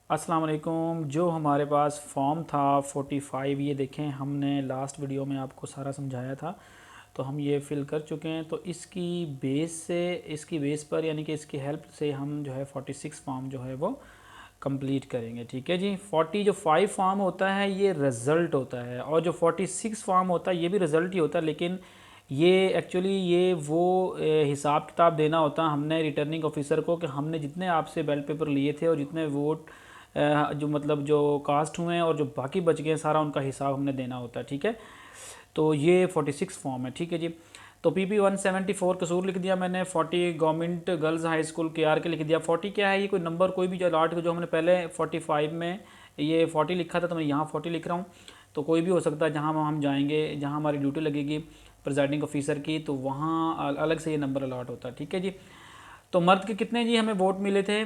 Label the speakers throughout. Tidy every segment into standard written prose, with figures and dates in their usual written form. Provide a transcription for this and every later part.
Speaker 1: अस्सलाम वालेकुम। जो हमारे पास फॉर्म था 45, ये देखें हमने लास्ट वीडियो में आपको सारा समझाया था, तो हम ये फिल कर चुके हैं। तो इसकी बेस पर यानी कि इसकी हेल्प से हम जो है 46 फॉर्म जो है वो कंप्लीट करेंगे। ठीक है जी। 45 फॉर्म होता है ये रिज़ल्ट होता है, और जो 46 फॉर्म होता है ये भी रिज़ल्ट ही होता है, लेकिन ये एक्चुअली ये वो हिसाब किताब देना होता है हमने रिटर्निंग ऑफिसर को कि हमने जितने आपसे बैलेट पेपर लिए थे और जितने वोट जो मतलब जो कास्ट हुए हैं और जो बाकी बच गए हैं, सारा उनका हिसाब हमने देना होता है। ठीक है, तो ये 46 फॉर्म है। ठीक है जी। तो PP 174 कसूर लिख दिया मैंने, 40 government girls high school KR के लिख दिया। 40 क्या है, ये कोई नंबर कोई भी जो अलाट जो हमने पहले 45 में ये 40 लिखा था, तो मैं यहाँ 40 लिख रहा हूँ। तो कोई भी हो सकता है, जहाँ हम जाएंगे, जहाँ हमारी ड्यूटी लगेगी प्रिजाइडिंग ऑफिसर की, तो वहाँ अलग से ये नंबर अलाट होता है। ठीक है जी। तो मर्द के कितने जी हमें वोट मिले थे,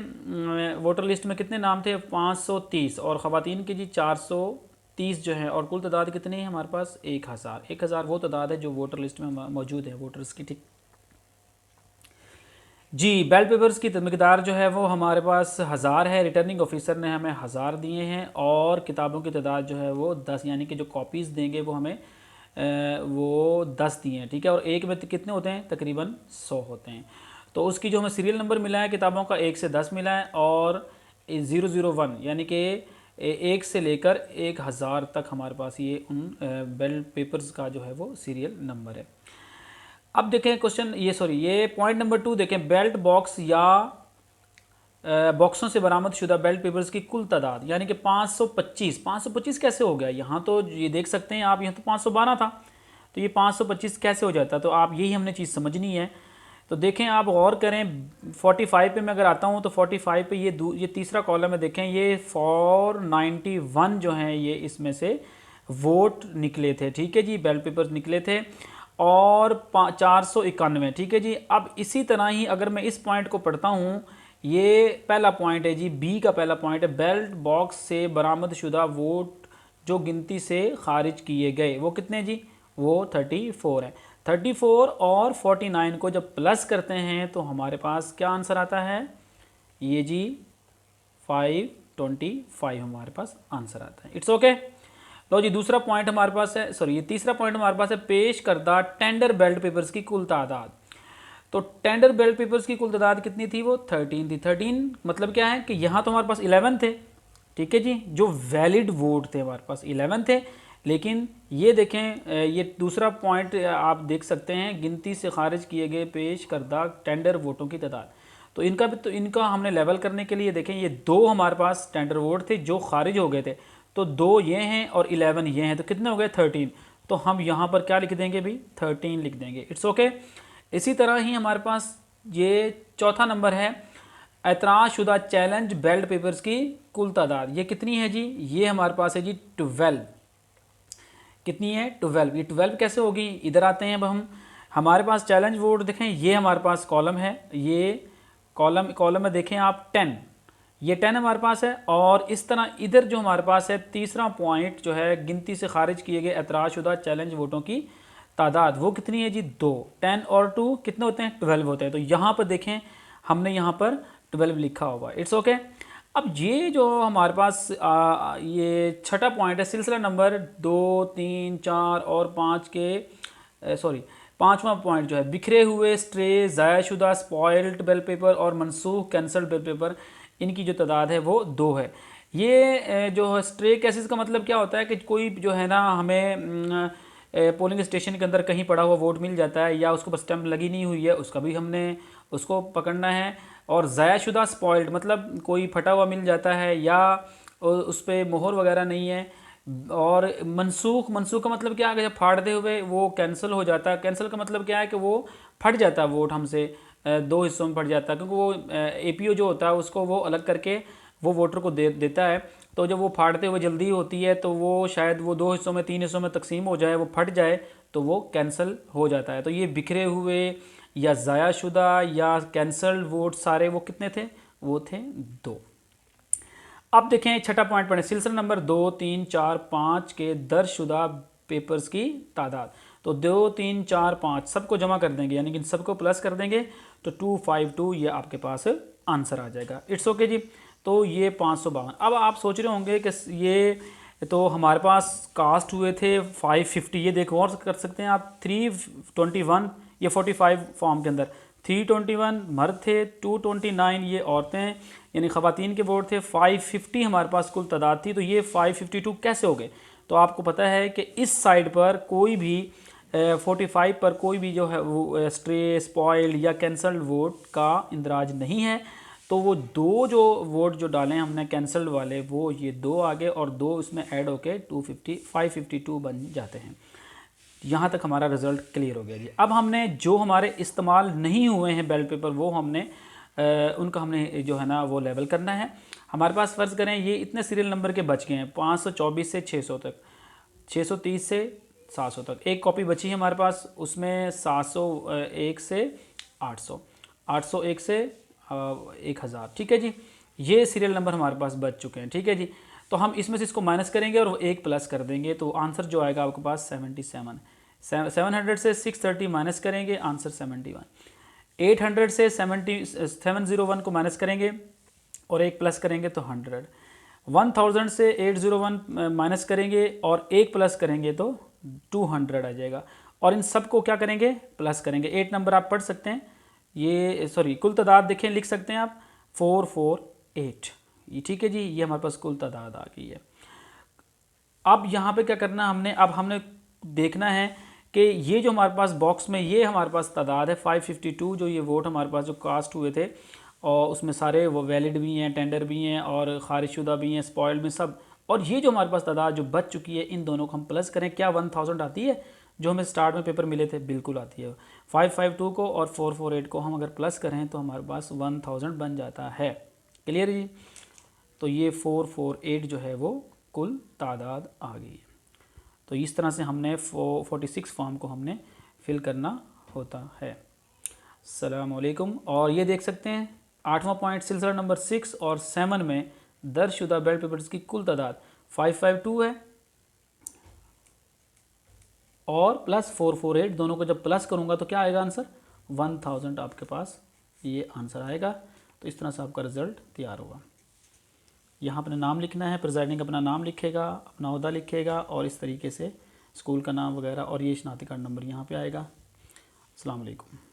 Speaker 1: वोटर लिस्ट में कितने नाम थे, 530, और ख़वातीन के जी 430 जो है, और कुल तादाद कितनी है हमारे पास, 1000 वो तादाद है जो वोटर लिस्ट में मौजूद है वोटर्स की। ठीक जी। बैलेट पेपर्स की मकदार जो है वो हमारे पास 1000 है, रिटर्निंग ऑफिसर ने हमें 1000 दिए हैं, और किताबों की तादाद जो है वो 10, यानी कि जो कॉपीज़ देंगे वो हमें वो 10 दिए हैं। ठीक है, और एक में कितने होते हैं, तकरीबन 100 होते हैं। तो उसकी जो हमें सीरियल नंबर मिला है किताबों का 1 से 10 मिला है, और 001 यानी कि 1 से लेकर 1000 तक हमारे पास ये उन बैलेट पेपर्स का जो है वो सीरियल नंबर है। अब देखें क्वेश्चन, ये पॉइंट नंबर 2 देखें, बेल्ट बॉक्स या बॉक्सों से बरामद शुदा बेल्ट पेपर्स की कुल तादाद, यानी कि 525 कैसे हो गया। यहाँ तो ये देख सकते हैं आप, यहाँ तो 512 था, तो ये 525 कैसे हो जाता है, तो आप यही हमने चीज़ समझनी है। तो देखें, आप गौर करें, 45 पे मैं अगर आता हूँ तो 45 पे ये तीसरा कॉलम है, देखें ये 491 जो हैं ये इसमें से वोट निकले थे। ठीक है जी, बैलेट पेपर्स निकले थे, और 491। ठीक है जी। अब इसी तरह ही अगर मैं इस पॉइंट को पढ़ता हूँ, ये पहला पॉइंट है जी, बी का पहला पॉइंट है, बैलेट बॉक्स से बरामद शुदा वोट जो गिनती से खारिज किए गए वो कितने जी, वो 34 है। 34 और 49 को जब प्लस करते हैं तो हमारे पास क्या आंसर आता है, ये जी 525 हमारे पास आंसर आता है। It's okay. लो जी, दूसरा पॉइंट हमारे पास है, ये तीसरा पॉइंट हमारे पास है, पेश करदा टेंडर बैलेट पेपर्स की कुल तादाद। तो टेंडर बैलेट पेपर्स की कुल तादाद कितनी थी, वो 13 थी। 13 मतलब क्या है कि यहाँ तो हमारे पास 11 थे। ठीक है जी, जो वैलिड वोट थे हमारे पास 11 थे, लेकिन ये देखें, ये दूसरा पॉइंट आप देख सकते हैं, गिनती से खारिज किए गए पेश करदा टेंडर वोटों की तादाद। तो इनका हमने लेवल करने के लिए देखें, ये 2 हमारे पास टेंडर वोट थे जो खारिज हो गए थे, तो 2 ये हैं और 11 ये हैं, तो कितने हो गए, 13। तो हम यहाँ पर क्या लिख देंगे भाई, 13 लिख देंगे। It's okay. इसी तरह ही हमारे पास ये चौथा नंबर है, एतराज़ शुदा चैलेंज बैलेट पेपर्स की कुल तादाद, ये कितनी है जी, ये हमारे पास है जी 12। कितनी है, 12। ये 12 कैसे होगी, इधर आते हैं अब हम, हमारे पास चैलेंज वोट देखें, ये हमारे पास कॉलम है, ये कॉलम में देखें आप 10, ये 10 हमारे पास है, और इस तरह इधर जो हमारे पास है तीसरा पॉइंट जो है, गिनती से खारिज किए गए एतराज़ शुदा चैलेंज वोटों की तादाद, वो कितनी है जी, 2। 10 और 2 कितने होते हैं, 12 होते हैं। तो यहाँ पर देखें, हमने यहाँ पर 12 लिखा हुआ। It's okay. अब ये जो हमारे पास ये छठा पॉइंट है, सिलसिला नंबर 2, 3, 4 और 5 के पाँचवा पॉइंट जो है, बिखरे हुए, स्ट्रे, ज़ायशुदा, स्पॉइल्ड बेल पेपर और मनसूख कैंसल बेल पेपर, इनकी जो तादाद है वो 2 है। ये जो है स्ट्रे केसेस का मतलब क्या होता है कि कोई जो है ना, हमें पोलिंग स्टेशन के अंदर कहीं पड़ा हुआ वोट मिल जाता है, या उसको बस स्टैम्प लगी नहीं हुई है, उसका भी हमने उसको पकड़ना है। और ज़ायाशुदा स्पॉइल्ड मतलब कोई फटा हुआ मिल जाता है, या उस पर मोहर वगैरह नहीं है। और मनसूख का मतलब क्या है कि जब फाड़ते हुए वो कैंसिल हो जाता है। कैंसिल का मतलब क्या है कि वो फट जाता है वोट हमसे, 2 हिस्सों में फट जाता है, क्योंकि वो APO जो होता है उसको वो अलग करके वो वोटर को देता है। तो जब वो फाड़ते हुए जल्दी होती है, तो वो शायद वो 2 हिस्सों में 3 हिस्सों में तकसीम हो जाए, वो फट जाए, तो वो कैंसिल हो जाता है। तो ये बिखरे हुए या ज़ायाशुदा या कैंसल्ड वोट सारे वो कितने थे, वो थे 2। अब देखें छठा पॉइंट पढ़ें, सिलसिला नंबर 2, 3, 4, 5 के दर्जशुदा पेपर्स की तादाद। तो 2, 3, 4, 5 सबको जमा कर देंगे, यानी कि सबको प्लस कर देंगे, तो 252 ये आपके पास आंसर आ जाएगा। इट्स ओके जी। तो ये 552। अब आप सोच रहे होंगे कि ये तो हमारे पास कास्ट हुए थे 550, ये देखो और कर सकते हैं आप 321 ये 45 फॉर्म के अंदर 321 मर्द थे, 229 ये औरतें यानी ख़वातीन के वोट थे, 550 हमारे पास कुल तादाद थी। तो ये 552 कैसे हो गए? तो आपको पता है कि इस साइड पर कोई भी 45 पर कोई भी जो है वो स्ट्रे, स्पॉइल या कैंसल्ड वोट का इंदराज नहीं है। तो वो दो जो वोट जो डाले हैं हमने कैंसल्ड वाले, वो ये दो आगे और दो इसमें ऐड होके 552 बन जाते हैं। यहाँ तक हमारा रिज़ल्ट क्लियर हो गया जी। अब हमने जो हमारे इस्तेमाल नहीं हुए हैं बैलेट पेपर, वो हमने उनका हमने जो है ना वो लेवल करना है। हमारे पास फ़र्ज़ करें ये इतने सीरियल नंबर के बच गए हैं 524 से 600 तक, 630 से 700 तक। एक कॉपी बची है हमारे पास, उसमें 701 से 800, 801 से 1000। ठीक है जी, ये सीरियल नंबर हमारे पास बच चुके हैं। ठीक है जी, तो हम इसमें से इसको माइनस करेंगे और एक प्लस कर देंगे, तो आंसर जो आएगा आपके पास 77। 700 से 630 माइनस करेंगे, आंसर 71। 800 से 701 को माइनस करेंगे और एक प्लस करेंगे तो 100। 1000 से 801 माइनस करेंगे और एक प्लस करेंगे तो 200 आ जाएगा। और इन सब को क्या करेंगे? प्लस करेंगे। 8 नंबर आप पढ़ सकते हैं, ये सॉरी कुल तादाद देखें, लिख सकते हैं आप 448। ये ठीक है जी, ये हमारे पास कुल तादाद आ गई है। अब यहाँ पे क्या करना हमने, अब हमने देखना है कि ये जो हमारे पास बॉक्स में ये हमारे पास तादाद है 552, जो ये वोट हमारे पास जो कास्ट हुए थे और उसमें सारे वो वैलिड भी हैं, टेंडर भी हैं और खारिजशुदा भी हैं, स्पॉइल्ड भी सब। और ये जो हमारे पास तादाद जो बच चुकी है, इन दोनों को हम प्लस करें, क्या 1000 आती है जो हमें स्टार्ट में पेपर मिले थे? बिल्कुल आती है। 552 को और 448 को हम अगर प्लस करें तो हमारे पास 1000 बन जाता है। क्लियर जी? तो ये 448 जो है वो कुल तादाद आ गई है। तो इस तरह से हमने 46 फॉर्म को हमने फिल करना होता है। अस्सलाम वालेकुम। और ये देख सकते हैं 8वां पॉइंट, सिलसिला नंबर 6 और 7 में दर्जशुदा बैलेट पेपर्स की कुल तादाद 552 है और प्लस 448, दोनों को जब प्लस करूंगा तो क्या आएगा आंसर? 1000 आपके पास ये आंसर आएगा। तो इस तरह से आपका रिज़ल्ट तैयार होगा। यहाँ अपना नाम लिखना है, प्रिजाइडिंग अपना नाम लिखेगा, अपना ओहदा लिखेगा और इस तरीके से स्कूल का नाम वगैरह, और ये शनाख्ती कार्ड नंबर यहाँ पे आएगा। अस्सलाम वालेकुम।